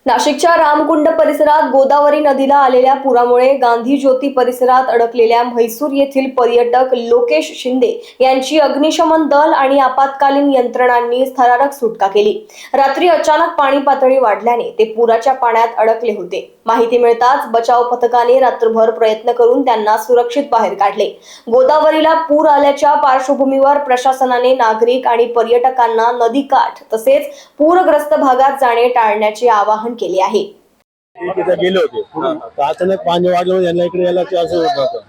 नाशिकच्या रामकुंड परिसरात गोदावरी नदीला आलेल्या पुरामुळे गांधी ज्योती परिसरात अडकलेल्या म्हैसूर येथील पर्यटक लोकेश शिंदे यांची अग्निशमन दल आणि आपत्कालीन यंत्रणांनी थरारक सुटका केली। रात्री अचानक पाणी पातळी वाढल्याने ते पुराच्या पाण्यात अडकले होते। माहिती मिळताच बचाव पथकाने रात्रभर प्रयत्न करून त्यांना सुरक्षित बाहेर काढले। गोदावरीला पूर आल्याच्या पार्श्वभूमीवर प्रशासनाने नागरिक आणि पर्यटकांना नदीकाठ तसेच पूरग्रस्त भागात जाणे टाळण्याचे आवाहन केले आहे। तिथे गेले होते तर अचानक पाणी वाढलं, यांना इकडे यायला असं होत नव्हतं।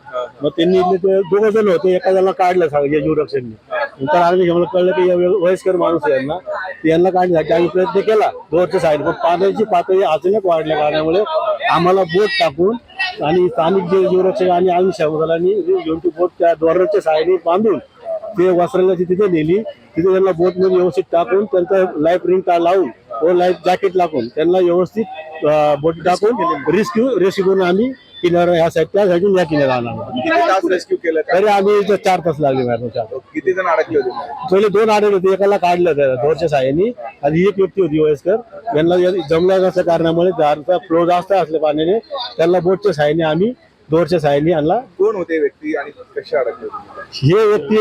मग त्यांनी इथले दोघं जण होते, एका जणांना काढलं सांगितलं जीवरक्षकांनी। नंतर आम्ही आम्हाला कळलं की वयस्कर माणूस आहे यांना काढण्यासाठी आम्ही प्रयत्न केला दोरच्या साईड, पण पाण्याची पातळी अचानक वाढल्या कारणामुळे आम्हाला बोट टाकून आणि स्थानिक जे जीवरक्षक आणि अग्निशमन घेऊन ती बोट त्या दोरच्या साईडने बांधून ते वस्त्राला तिथे नेली। तिथे त्यांना बोट मध्ये व्यवस्थित टाकून त्यांचा लाईफ रिंग लावून व लाईफ जॅकेट लागून त्यांना व्यवस्थित बोट टाकून रेस्क्यू करून आम्ही किनारा ह्या साईड त्या साईडून या किनारा आणला। किती तास रेस्क्यू केलं? तरी आम्ही 4 तास लागले मॅडम। किती जण अडकले होते? पहिले 2 अडकले होते, एकाला काढलं दोरच्या साह्याने आणि एक व्यक्ती होती वयस्कर, यांना जमल्या नसल्या कारणामुळे दारचा फ्लो जास्त असल्या पाण्याने त्यांना बोटच्या साह्याने आम्ही दोरच्या साह्याने आणला। कोण होते व्यक्ती आणि कसे अडकले होते? हे व्यक्ती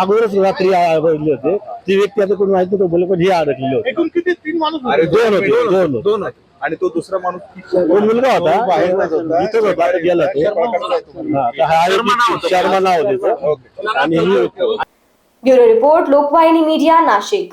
अगोदरच रात्री बघले होते, ती व्यक्ती आता कोणी माहिती नव्हतं बोलले, पण हे अडकलेले होते। एकूण किती? 3 माणूस? अरे 2 होते, 2 होते। आणि तो दुसरा माणूस कोण मुलगा होता इथं होता, गेला ते शर्मा नाव होते आणि ब्युरो रिपोर्ट, लोकवाहिनी मीडिया, नाशिक।